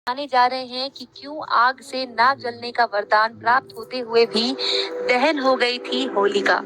बताने जा रहे हैं कि क्यों आग से ना जलने का वरदान प्राप्त होते हुए भी दहन हो गई थी होलिका।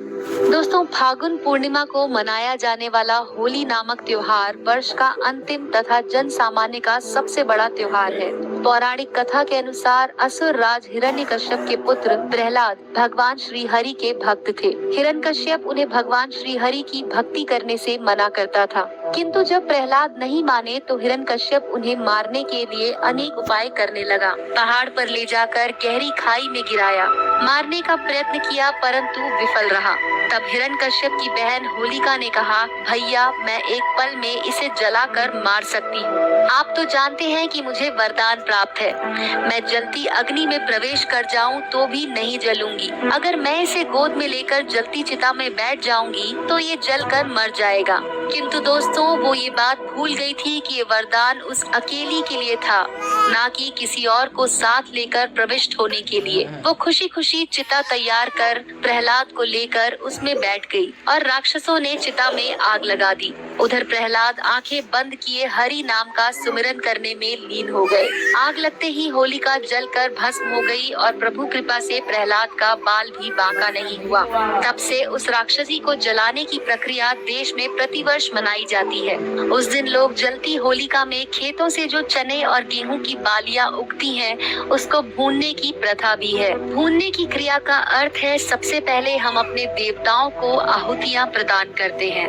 दोस्तों, फागुन पूर्णिमा को मनाया जाने वाला होली नामक त्योहार वर्ष का अंतिम तथा जन सामान्य का सबसे बड़ा त्योहार है। पौराणिक कथा के अनुसार असुर राज हिरण्यकश्यप के पुत्र प्रहलाद भगवान श्री हरि के भक्त थे। हिरण्यकश्यप उन्हें भगवान श्री हरि की भक्ति करने से मना करता था, किंतु जब प्रहलाद नहीं माने तो हिरण्यकश्यप उन्हें मारने के लिए अनेक उपाय करने लगा। पहाड़ पर ले जाकर गहरी खाई में गिराया, मारने का प्रयत्न किया परंतु विफल रहा। तब हिरण्यकश्यप की बहन होलिका ने कहा, भैया मैं एक पल में इसे जलाकर मार सकती हूँ। आप तो जानते हैं कि मुझे वरदान प्राप्त है, मैं जलती अग्नि में प्रवेश कर जाऊं तो भी नहीं जलूंगी। अगर मैं इसे गोद में लेकर जलती चिता में बैठ जाऊंगी तो ये जलकर मर जाएगा। किंतु दोस्तों, वो ये बात भूल गई थी कि ये वरदान उस अकेली के लिए था, ना कि किसी और को साथ लेकर प्रविष्ट होने के लिए। वो खुशी खुशी चिता तैयार कर प्रहलाद को लेकर उसमें बैठ गई और राक्षसों ने चिता में आग लगा दी। उधर प्रहलाद आंखें बंद किए हरि नाम का सुमिरन करने में लीन हो गए। आग लगते ही होलिका जलकर भस्म हो गई और प्रभु कृपा से प्रहलाद का बाल भी बांका नहीं हुआ। तब से उस राक्षसी को जलाने की प्रक्रिया देश में प्रतिवर्ष मनाई जाती है। उस दिन लोग जलती होलिका में खेतों से जो चने और गेहूं की बालियां उगती हैं, उसको भूनने की प्रथा भी है। भूनने की क्रिया का अर्थ है सबसे पहले हम अपने देवताओं को आहुतियां प्रदान करते हैं।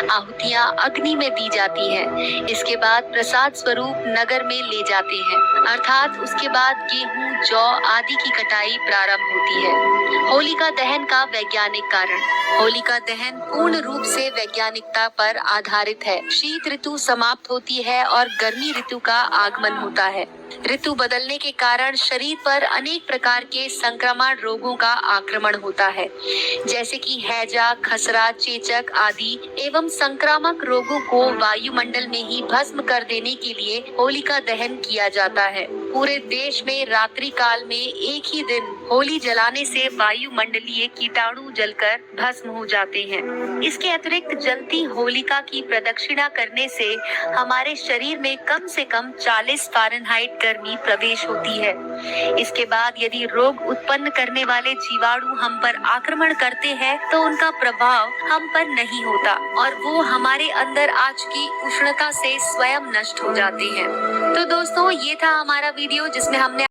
आहुतियां अग्नि में दी जाती हैं। इसके बाद प्रसाद स्वरूप नगर में ले जाते हैं, अर्थात उसके बाद गेहूं, जौ आदि की कटाई प्रारंभ होती है। होलिका दहन का वैज्ञानिक कारण। होलिका दहन पूर्ण रूप से वैज्ञानिकता पर आधारित है। शीत ऋतु समाप्त होती है और गर्मी ऋतु का आगमन होता है। ऋतु बदलने के कारण शरीर पर अनेक प्रकार के संक्रमण रोगों का आक्रमण होता है, जैसे कि हैजा, खसरा, चेचक आदि। एवं संक्रामक रोगों को वायुमंडल में ही भस्म कर देने के लिए होलिका दहन किया जाता है। पूरे देश में रात्रि काल में एक ही दिन होली जलाने से वायुमंडलीय कीटाणु जलकर भस्म हो जाते हैं। इसके अतिरिक्त जलती होलिका की प्रदक्षिणा करने से हमारे शरीर में कम से कम 40 फ़ारेनहाइट गर्मी प्रवेश होती है। इसके बाद यदि रोग उत्पन्न करने वाले जीवाणु हम पर आक्रमण करते हैं तो उनका प्रभाव हम पर नहीं होता और वो हमारे अंदर आ चुकी उष्णता से स्वयं नष्ट हो जाते हैं। तो दोस्तों, ये था हमारा वीडियो जिसमें हमने